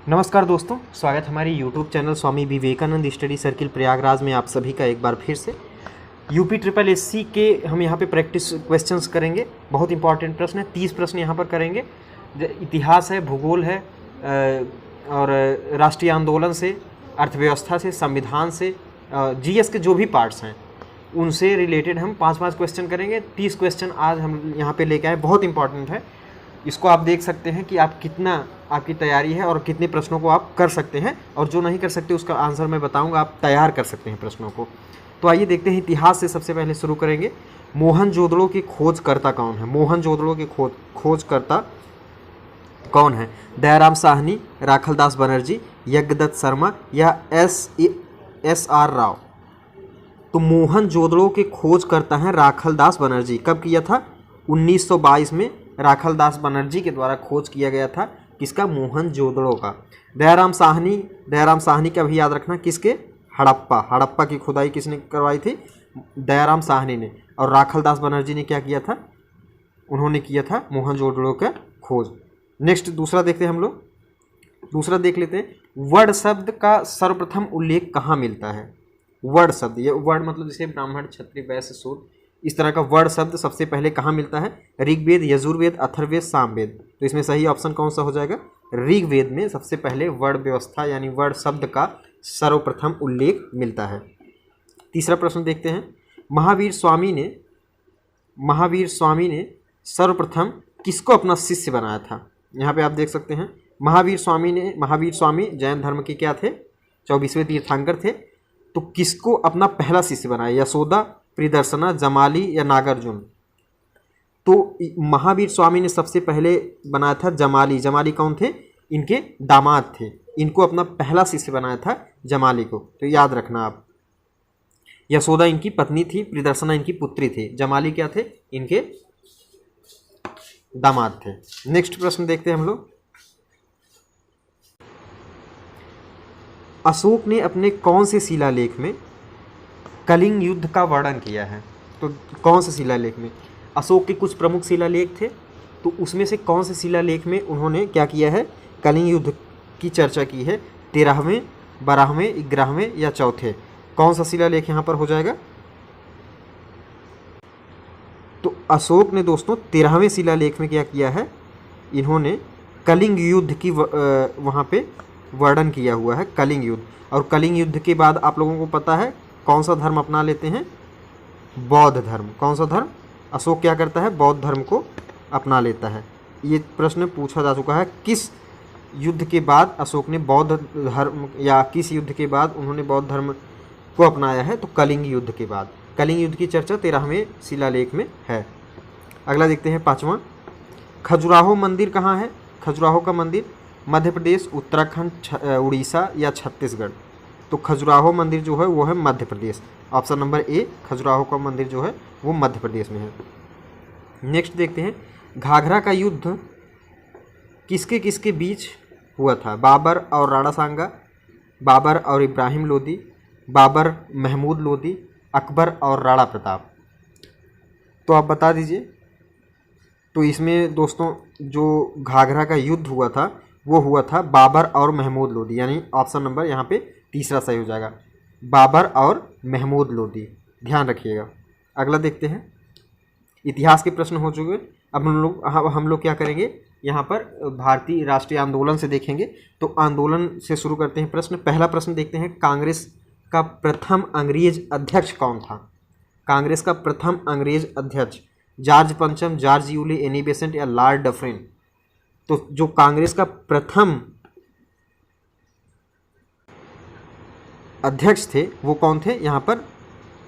नमस्कार दोस्तों, स्वागत हमारे YouTube channel Swami Vivekananda study circle Prayagraj में आप सभी का एक बार फिर से। यूपी ट्रिपल एससी के हम यहाँ पे प्रैक्टिस क्वेश्चंस करेंगे। बहुत इंपॉर्टेंट प्रश्न है, 30 प्रश्न यहाँ पर करेंगे। इतिहास है, भूगोल है और राष्ट्रीय आंदोलन से, अर्थव्यवस्था से, संविधान से, जीएस के जो भी पार्ट्स हैं उनसे रिलेटेड हम 5-5 क्वेश्चन करेंगे। 30 क्वेश्चन आज हम यहाँ पे लेके आए, बहुत इंपॉर्टेंट है। इसको आप देख सकते हैं कि आप कितना आपकी तैयारी है और कितने प्रश्नों को आप कर सकते हैं, और जो नहीं कर सकते उसका आंसर मैं बताऊंगा, आप तैयार कर सकते हैं प्रश्नों को। तो आइए देखते हैं, इतिहास से सबसे पहले शुरू करेंगे। मोहनजोदड़ो की खोजकर्ता कौन है? मोहनजोदड़ो के खोजकर्ता कौन है? दयाराम साहनी, राखलदास बनर्जी, यज्ञदत्त शर्मा या एस आर राव? तो मोहनजोदड़ो के खोजकर्ता हैं राखलदास बनर्जी। कब किया था? 1922 में राखलदास बनर्जी के द्वारा खोज किया गया था। किसका? मोहनजोदड़ो का। दयाराम साहनी का भी याद रखना, किसके? हड़प्पा की खुदाई किसने करवाई थी? दयाराम साहनी ने। और राखलदास बनर्जी ने क्या किया था? उन्होंने किया था मोहनजोदड़ो का खोज। नेक्स्ट दूसरा देखते हैं हम लोग। दूसरा देख लेते हैं, वर्ण शब्द का सर्वप्रथम उल्लेख कहाँ मिलता है? वर्ण शब्द, ये वर्ण मतलब जैसे ब्राह्मण, क्षत्रिय, वैश्य, शूद्र, इस तरह का वर्ण शब्द सबसे पहले कहाँ मिलता है? ऋग्वेद, यजुर्वेद, अथर्ववेद, सामवेद। तो इसमें सही ऑप्शन कौन सा हो जाएगा? ऋग्वेद में सबसे पहले वर्ण व्यवस्था यानी वर्ण शब्द का सर्वप्रथम उल्लेख मिलता है। तीसरा प्रश्न देखते हैं, महावीर स्वामी ने सर्वप्रथम किसको अपना शिष्य बनाया था? यहाँ पे आप देख सकते हैं, महावीर स्वामी जैन धर्म के क्या थे? 24वें तीर्थंकर थे। तो किसको अपना पहला शिष्य बनाया? यशोदा, प्रियदर्शना, जमाली या नागार्जुन? तो महावीर स्वामी ने सबसे पहले बनाया था जमाली। जमाली कौन थे? इनके दामाद थे। इनको अपना पहला शिष्य बनाया था जमाली को, तो याद रखना आप। यशोदा इनकी पत्नी थी, प्रियदर्शना इनकी पुत्री थी, जमाली क्या थे? इनके दामाद थे। नेक्स्ट प्रश्न देखते हैं हम लोग। अशोक ने अपने कौन से शिलालेख में कलिंग युद्ध का वर्णन किया है? तो कौन से शिलालेख में? अशोक के कुछ प्रमुख शिलालेख थे, तो उसमें से कौन से शिलालेख में उन्होंने क्या किया है? कलिंग युद्ध की चर्चा की है। 13वें, 12वें, 11वें या चौथे? कौन सा शिलालेख यहाँ पर हो जाएगा? तो अशोक ने दोस्तों 13वें शिलालेख में क्या किया है? इन्होंने कलिंग युद्ध की वहाँ पे वर्णन किया हुआ है, कलिंग युद्ध। और कलिंग युद्ध के बाद आप लोगों को पता है कौन सा धर्म अपना लेते हैं? बौद्ध धर्म। कौन सा धर्म? अशोक क्या करता है? बौद्ध धर्म को अपना लेता है। ये प्रश्न पूछा जा चुका है, किस युद्ध के बाद अशोक ने बौद्ध धर्म, या किस युद्ध के बाद उन्होंने बौद्ध धर्म को अपनाया है? तो कलिंग युद्ध के बाद। कलिंग युद्ध की चर्चा 13वें शिलालेख में है। अगला देखते हैं, 5वां, खजुराहो मंदिर कहाँ है? खजुराहो का मंदिर मध्य प्रदेश, उत्तराखंड, उड़ीसा या छत्तीसगढ़? तो खजुराहो मंदिर जो है वो है Madhya Pradesh. Option number A, Khajuraho का मंदिर जो है वो मध्य प्रदेश में है। नेक्स्ट देखते हैं, घाघरा का युद्ध किसके किसके बीच हुआ था? बाबर और राणा सांगा, बाबर और इब्राहिम लोदी, बाबर महमूद लोदी, अकबर और राणा प्रताप? तो आप बता दीजिए। तो इसमें दोस्तों जो घाघरा का युद्ध हुआ था वो हुआ था बाबर और महमूद लोदी, यानी ऑप्शन नंबर यहाँ पे तीसरा सही हो जाएगा, बाबर और महमूद लोदी। ध्यान रखिएगा। अगला देखते हैं, इतिहास के प्रश्न हो चुके। अब हम लोग क्या करेंगे? यहाँ पर भारतीय राष्ट्रीय आंदोलन से देखेंगे। तो आंदोलन से शुरू करते हैं प्रश्न। पहला प्रश्न देखते हैं, कांग्रेस का प्रथम अंग्रेज अध्यक्ष कौन था? कांग्रेस का प्रथम अंग्रेज अध्यक्ष जॉर्ज पंचम, जॉर्ज यूले, एनी बेसेंट या लॉर्ड डफरिन? तो जो कांग्रेस का प्रथम अध्यक्ष थे वो कौन थे? यहाँ पर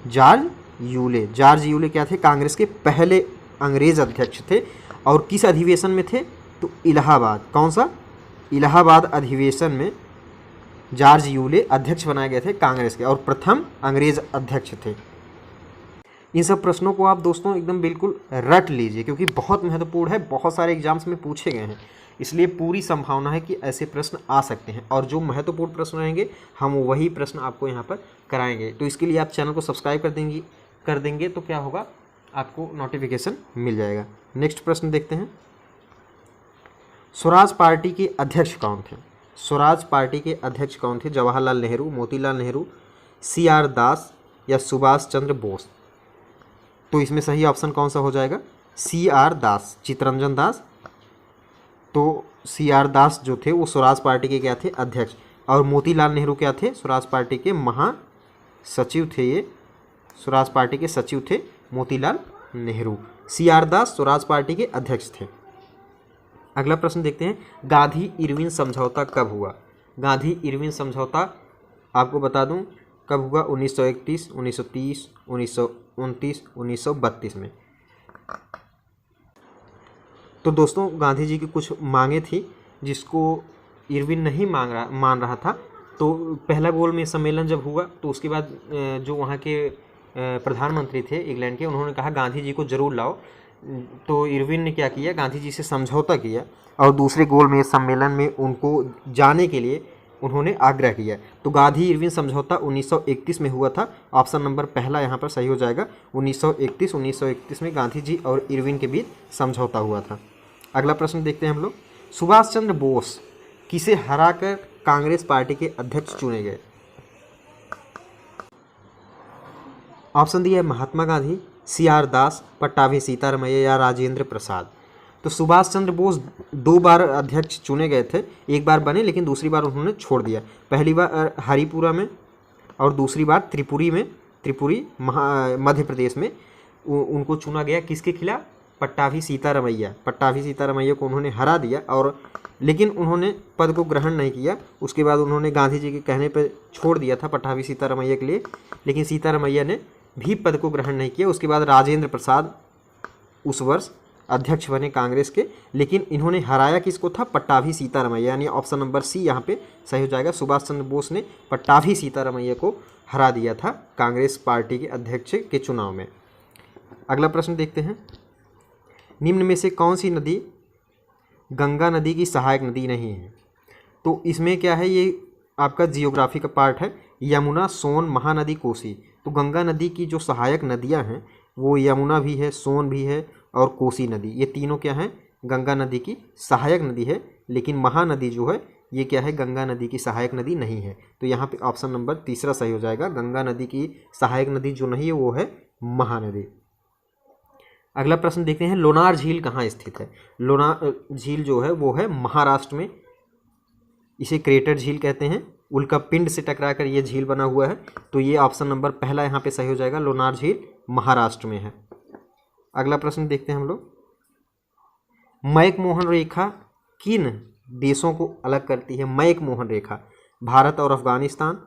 जॉर्ज यूले। जॉर्ज यूले क्या थे? कांग्रेस के पहले अंग्रेज अध्यक्ष थे। और किस अधिवेशन में थे? तो इलाहाबाद। कौन सा? इलाहाबाद अधिवेशन में जॉर्ज यूले अध्यक्ष बनाए गए थे कांग्रेस के, और प्रथम अंग्रेज अध्यक्ष थे। इन सब प्रश्नों को आप दोस्तों एकदम बिल्कुल रट लीजिए, क्योंकि बहुत महत्वपूर्ण है, बहुत सारे एग्जाम्स में पूछे गए हैं, इसलिए पूरी संभावना है कि ऐसे प्रश्न आ सकते हैं। और जो महत्वपूर्ण प्रश्न रहेंगे हम वही प्रश्न आपको यहाँ पर कराएंगे। तो इसके लिए आप चैनल को सब्सक्राइब कर देंगे तो क्या होगा? आपको नोटिफिकेशन मिल जाएगा। नेक्स्ट प्रश्न देखते हैं, स्वराज पार्टी के अध्यक्ष कौन थे? स्वराज पार्टी के अध्यक्ष कौन थे? जवाहरलाल नेहरू, मोतीलाल नेहरू, CR दास या सुभाष चंद्र बोस? तो इसमें सही ऑप्शन कौन सा हो जाएगा? CR दास, चित्तरंजन दास। तो CR दास जो थे वो स्वराज पार्टी के क्या थे? अध्यक्ष। और मोतीलाल नेहरू क्या थे? स्वराज पार्टी के महासचिव थे। ये स्वराज पार्टी के सचिव थे मोतीलाल नेहरू। CR दास स्वराज पार्टी के अध्यक्ष थे। अगला प्रश्न देखते हैं, गांधी इरविन समझौता कब हुआ? गांधी इरविन समझौता आपको बता दूं कब हुआ? 1931, 1930, 1929, 1932 में। तो दोस्तों गांधी जी की कुछ मांगे थी जिसको इरविन नहीं मान रहा था। तो पहला गोल में सम्मेलन जब हुआ तो उसके बाद जो वहाँ के प्रधानमंत्री थे इंग्लैंड के, उन्होंने कहा गांधी जी को ज़रूर लाओ। तो इरविन ने क्या किया? गांधी जी से समझौता किया और दूसरे गोल में सम्मेलन में उनको जाने के लिए उन्होंने आग्रह किया। तो गांधी इरविन समझौता 1931 में हुआ था। ऑप्शन नंबर पहला यहाँ पर सही हो जाएगा। 1931 में गांधी जी और इरविन के बीच समझौता हुआ था। अगला प्रश्न देखते हैं हम लोग, सुभाष चंद्र बोस किसे हराकर कांग्रेस पार्टी के अध्यक्ष चुने गए? ऑप्शन दिया है महात्मा गांधी, CR दास, पट्टाभी सीतारमैया या राजेंद्र प्रसाद। तो सुभाष चंद्र बोस 2 बार अध्यक्ष चुने गए थे, एक बार बने लेकिन दूसरी बार उन्होंने छोड़ दिया। पहली बार हरिपुरा में और दूसरी बार त्रिपुरी मध्य प्रदेश में उनको चुना गया। किसके खिलाफ? पट्टाभी सीतारमैया को उन्होंने हरा दिया। और लेकिन उन्होंने पद को ग्रहण नहीं किया। उसके बाद उन्होंने गांधी जी के कहने पर छोड़ दिया था पट्टाभी सीतारमैया के लिए, लेकिन सीतारमैया ने भी पद को ग्रहण नहीं किया। उसके बाद राजेंद्र प्रसाद उस वर्ष अध्यक्ष बने कांग्रेस के, लेकिन इन्होंने हराया किसको था? पट्टाभी सीतारमैया। यानी ऑप्शन नंबर सी यहाँ पे सही हो जाएगा। सुभाष चंद्र बोस ने पट्टाभी सीतारमैया को हरा दिया था कांग्रेस पार्टी के अध्यक्ष के चुनाव में। अगला प्रश्न देखते हैं, निम्न में से कौन सी नदी गंगा नदी की सहायक नदी नहीं है? तो इसमें क्या है, ये आपका जियोग्राफी का पार्ट है। यमुना, सोन, महानदी, कोसी। तो गंगा नदी की जो सहायक नदियां हैं वो यमुना भी है, सोन भी है और कोसी नदी। ये तीनों क्या हैं? गंगा नदी की सहायक नदी है। लेकिन महानदी जो है ये क्या है? गंगा नदी की सहायक नदी नहीं है। तो यहाँ पे ऑप्शन नंबर तीसरा सही हो जाएगा। गंगा नदी की सहायक नदी जो नहीं है वो है महानदी। अगला प्रश्न देखते हैं, लोनार झील कहाँ स्थित है? लोनार झील जो है वो है महाराष्ट्र में। इसे क्रेटर झील कहते हैं। उल्का पिंड से टकराकर ये झील बना हुआ है। तो ये ऑप्शन नंबर पहला यहाँ पे सही हो जाएगा। लोनार झील महाराष्ट्र में है। अगला प्रश्न देखते हैं हम लोग, मैक-मोहन रेखा किन देशों को अलग करती है? मैक-मोहन रेखा भारत और अफगानिस्तान,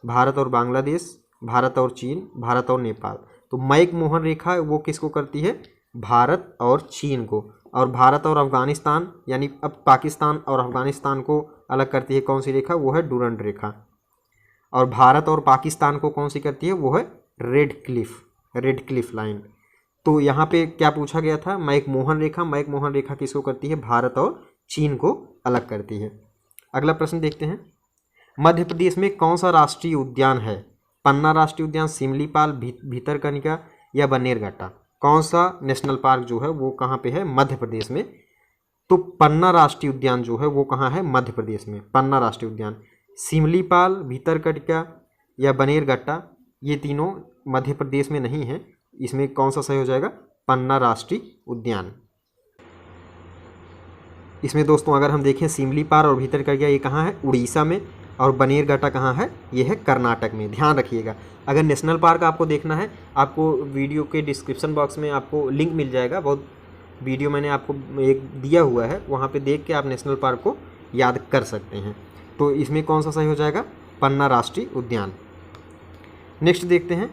भारत और बांग्लादेश, भारत और चीन, भारत और नेपाल। तो मैक-मोहन रेखा वो किसको करती है? भारत और चीन को। और भारत और अफगानिस्तान यानी अब पाकिस्तान और अफगानिस्तान को अलग करती है कौन सी रेखा? वो है डुरंड रेखा। और भारत और पाकिस्तान को कौन सी करती है? वो है रेड क्लिफ लाइन। तो यहाँ पे क्या पूछा गया था? मैक-मोहन रेखा। मैक-मोहन रेखा किसको करती है? भारत और चीन को अलग करती है। अगला प्रश्न देखते हैं, मध्य प्रदेश में कौन सा राष्ट्रीय उद्यान है? पन्ना राष्ट्रीय उद्यान, सिमलीपाल, भितरकनिका या बन्नेरघट्टा? कौन सा नेशनल पार्क जो है वो कहाँ पे है? मध्य प्रदेश में। तो पन्ना राष्ट्रीय उद्यान जो है वो कहाँ है? मध्य प्रदेश में। पन्ना राष्ट्रीय उद्यान। सिमलीपाल, भितरकनिका या बन्नेरघट्टा ये तीनों मध्य प्रदेश में नहीं है। इसमें कौन सा सही हो जाएगा? पन्ना राष्ट्रीय उद्यान। इसमें दोस्तों अगर हम देखें सिमलीपाल और भितरकनिका ये कहाँ है? उड़ीसा में। और बन्नेरघट्टा कहाँ है? ये है कर्नाटक में। ध्यान रखिएगा। अगर नेशनल पार्क आपको देखना है, आपको वीडियो के डिस्क्रिप्शन बॉक्स में आपको लिंक मिल जाएगा। बहुत वीडियो मैंने आपको एक दिया हुआ है, वहाँ पे देख के आप नेशनल पार्क को याद कर सकते हैं। तो इसमें कौन सा सही हो जाएगा? पन्ना राष्ट्रीय उद्यान। नेक्स्ट देखते हैं,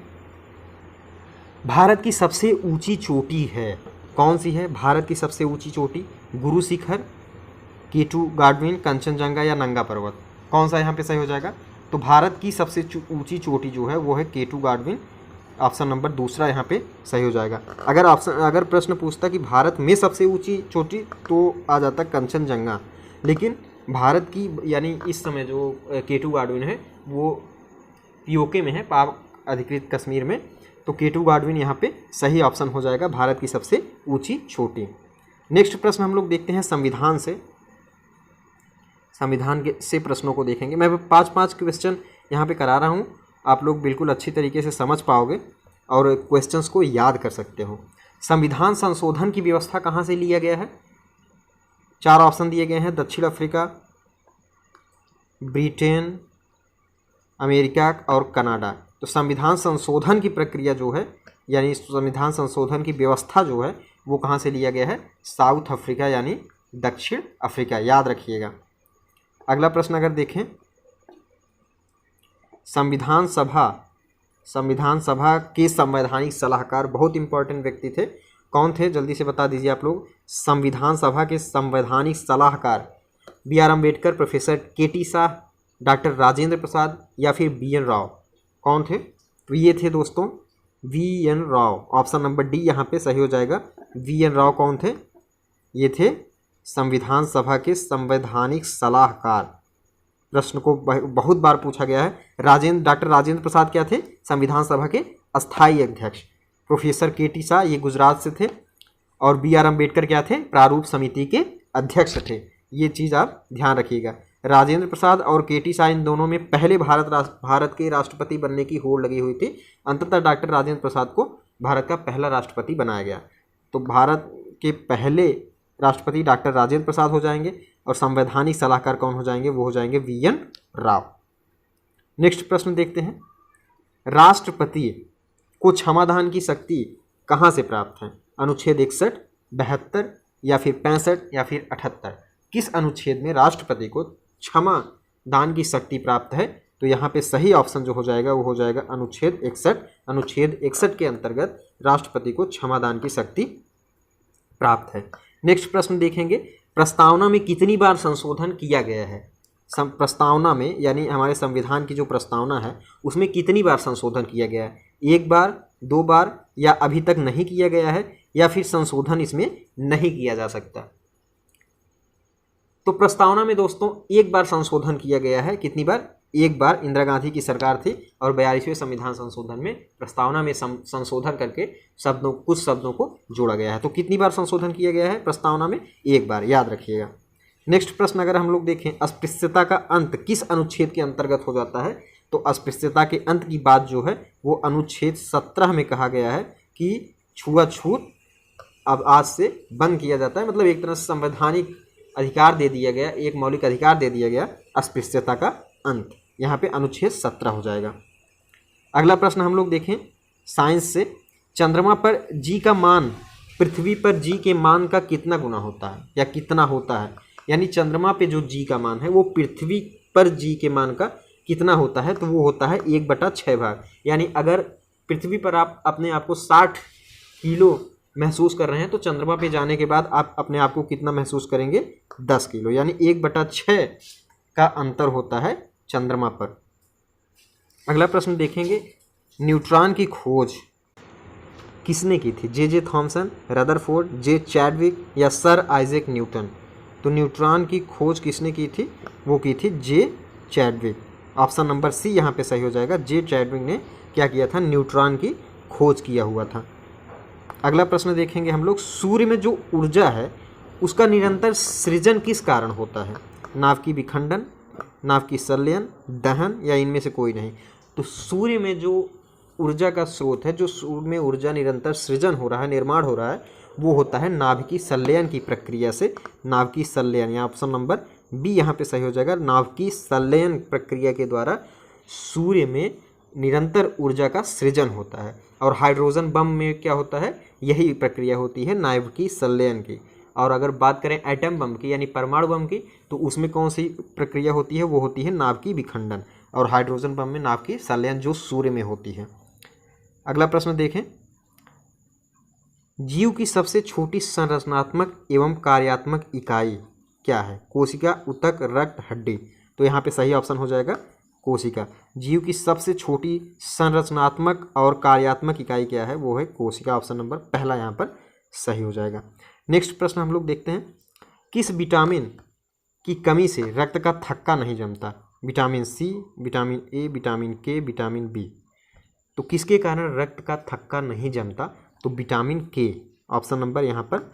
भारत की सबसे ऊंची चोटी है कौन सी है? भारत की सबसे ऊंची चोटी गुरु शिखर, केटू गार्डविन, कंचनजंगा या नंगा पर्वत? कौन सा यहाँ पे सही हो जाएगा? तो भारत की सबसे ऊंची चोटी जो है वो है केटू गार्डविन। ऑप्शन नंबर दूसरा यहाँ पे सही हो जाएगा। अगर प्रश्न पूछता कि भारत में सबसे ऊंची चोटी तो आ जाता कंचनजंगा, लेकिन भारत की यानी इस समय जो केटू गार्डविन है वो पीओके में है, पाक अधिकृत कश्मीर में। तो केटू गार्डविन यहाँ पे सही ऑप्शन हो जाएगा, भारत की सबसे ऊंची चोटी। नेक्स्ट प्रश्न हम लोग देखते हैं संविधान से। संविधान के से प्रश्नों को देखेंगे। मैं 5-5 क्वेश्चन यहाँ पे करा रहा हूँ, आप लोग बिल्कुल अच्छी तरीके से समझ पाओगे और क्वेश्चंस को याद कर सकते हो। संविधान संशोधन की व्यवस्था कहाँ से लिया गया है? 4 ऑप्शन दिए गए हैं, दक्षिण अफ्रीका, ब्रिटेन, अमेरिका और कनाडा। तो संविधान संशोधन की प्रक्रिया जो है, यानी संविधान संशोधन की व्यवस्था जो है वो कहाँ से लिया गया है? साउथ अफ्रीका यानी दक्षिण अफ्रीका, याद रखिएगा। अगला प्रश्न अगर देखें, संविधान सभा के संवैधानिक सलाहकार बहुत इंपॉर्टेंट व्यक्ति थे, कौन थे जल्दी से बता दीजिए आप लोग। संविधान सभा के संवैधानिक सलाहकार B.R. Ambedkar, professor KT Shah, doctor Rajendra Prasad या फिर B.N. राव, कौन थे? तो ये थे दोस्तों V.N. Rao. Option number D यहाँ पे सही हो जाएगा। V.N. राव कौन थे? ये थे संविधान सभा के संवैधानिक सलाहकार। प्रश्न को बहुत बार पूछा गया है। डॉक्टर राजेंद्र प्रसाद क्या थे? संविधान सभा के अस्थायी अध्यक्ष। प्रोफेसर KT शाह ये गुजरात से थे और B.R. अम्बेडकर क्या थे? प्रारूप समिति के अध्यक्ष थे। ये चीज़ आप ध्यान रखिएगा। राजेंद्र प्रसाद और KT शाह इन दोनों में पहले भारत के राष्ट्रपति बनने की होड़ लगी हुई थी। अंततः डॉक्टर राजेंद्र प्रसाद को भारत का पहला राष्ट्रपति बनाया गया। तो भारत के पहले राष्ट्रपति डॉक्टर राजेंद्र प्रसाद हो जाएंगे और संवैधानिक सलाहकार कौन हो जाएंगे? वो हो जाएंगे V.N. राव। नेक्स्ट प्रश्न देखते हैं, राष्ट्रपति को क्षमादान की शक्ति कहाँ से प्राप्त है? अनुच्छेद 61, 72 या फिर 65 या फिर 78? किस अनुच्छेद में राष्ट्रपति को क्षमा दान की शक्ति प्राप्त है? तो यहाँ पे सही ऑप्शन जो हो जाएगा वो हो जाएगा अनुच्छेद 61। अनुच्छेद 61 के अंतर्गत राष्ट्रपति को क्षमादान की शक्ति प्राप्त है। नेक्स्ट प्रश्न देखेंगे, प्रस्तावना में कितनी बार संशोधन किया गया है? प्रस्तावना में यानी हमारे संविधान की जो प्रस्तावना है उसमें कितनी बार संशोधन किया गया है? 1 बार, 2 बार या अभी तक नहीं किया गया है या फिर संशोधन इसमें नहीं किया जा सकता? तो प्रस्तावना में दोस्तों 1 बार संशोधन किया गया है। कितनी बार? 1 बार। इंदिरा गांधी की सरकार थी और 42वें संविधान संशोधन में प्रस्तावना में संशोधन करके कुछ शब्दों को जोड़ा गया है। तो कितनी बार संशोधन किया गया है प्रस्तावना में? 1 बार, याद रखिएगा। नेक्स्ट प्रश्न अगर हम लोग देखें, अस्पृश्यता का अंत किस अनुच्छेद के अंतर्गत हो जाता है? तो अस्पृश्यता के अंत की बात जो है वो अनुच्छेद 17 में कहा गया है कि छुआछूत अब आज से बंद किया जाता है। मतलब एक तरह से संवैधानिक अधिकार दे दिया गया, एक मौलिक अधिकार दे दिया गया, अस्पृश्यता का अंत। यहाँ पे अनुच्छेद 17 हो जाएगा। अगला प्रश्न हम लोग देखें साइंस से, चंद्रमा पर G का मान पृथ्वी पर G के मान का कितना गुना होता है या कितना होता है? यानी चंद्रमा पे जो G का मान है वो पृथ्वी पर G के मान का कितना होता है? तो वो होता है 1/6 भाग। यानी अगर पृथ्वी पर आप अपने आप को 60 किलो महसूस कर रहे हैं तो चंद्रमा पे जाने के बाद आप अपने आप को कितना महसूस करेंगे? 10 किलो। यानी 1/6 का अंतर होता है चंद्रमा पर। अगला प्रश्न देखेंगे, न्यूट्रॉन की खोज किसने की थी? J.J. Thomson, Rutherford, J. Chadwick या सर आइजैक न्यूटन? तो न्यूट्रॉन की खोज किसने की थी? वो की थी J. Chadwick. Option number C यहाँ पे सही हो जाएगा। J. चैडविक ने क्या किया था? न्यूट्रॉन की खोज किया हुआ था। अगला प्रश्न देखेंगे हम लोग, सूर्य में जो ऊर्जा है उसका निरंतर सृजन किस कारण होता है? नाभ की विखंडन, नाभ की संलयन, दहन या इनमें से कोई नहीं? तो सूर्य में जो ऊर्जा का स्रोत है, जो सूर्य में ऊर्जा निरंतर सृजन हो रहा है, निर्माण हो रहा है, वो होता है नाभ की संलयन की प्रक्रिया से। नाभ की संलयन, या ऑप्शन नंबर बी यहाँ पे सही हो जाएगा। नाभ की संलयन प्रक्रिया के द्वारा सूर्य में निरंतर ऊर्जा का सृजन होता है। और हाइड्रोजन बम में क्या होता है? यही प्रक्रिया होती है नाभ की संलयन की। और अगर बात करें एटम बम की यानी परमाणु बम की, तो उसमें कौन सी प्रक्रिया होती है? वो होती है नाभ की विखंडन। और हाइड्रोजन बम में नाभ की संलयन जो सूर्य में होती है। अगला प्रश्न देखें, जीव की सबसे छोटी संरचनात्मक एवं कार्यात्मक इकाई क्या है? कोशिका, ऊतक, रक्त, हड्डी? तो यहाँ पे सही ऑप्शन हो जाएगा कोशिका। जीव की सबसे छोटी संरचनात्मक और कार्यात्मक इकाई क्या है? वो है कोशिका। ऑप्शन नंबर पहला यहाँ पर सही हो जाएगा। नेक्स्ट प्रश्न हम लोग देखते हैं, किस विटामिन की कमी से रक्त का थक्का नहीं जमता? Vitamin C, vitamin A, vitamin K, vitamin B? तो किसके कारण रक्त का थक्का नहीं जमता? तो विटामिन के। ऑप्शन नंबर यहाँ पर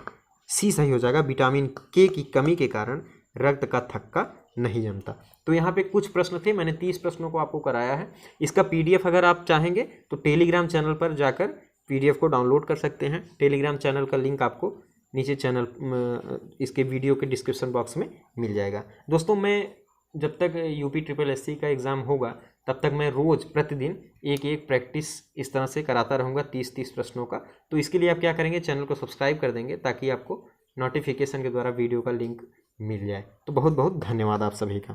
सी सही हो जाएगा। विटामिन के की कमी के कारण रक्त का थक्का नहीं जमता। तो यहाँ पे कुछ प्रश्न थे, मैंने 30 प्रश्नों को आपको कराया है। इसका PDF अगर आप चाहेंगे तो टेलीग्राम चैनल पर जाकर PDF को डाउनलोड कर सकते हैं। टेलीग्राम चैनल का लिंक आपको नीचे इसके वीडियो के डिस्क्रिप्शन बॉक्स में मिल जाएगा। दोस्तों, मैं जब तक UPSSC का एग्ज़ाम होगा तब तक मैं रोज़ प्रतिदिन एक एक प्रैक्टिस इस तरह से कराता रहूँगा 30-30 प्रश्नों का। तो इसके लिए आप क्या करेंगे, चैनल को सब्सक्राइब कर देंगे ताकि आपको नोटिफिकेशन के द्वारा वीडियो का लिंक मिल जाए। तो बहुत बहुत धन्यवाद आप सभी का।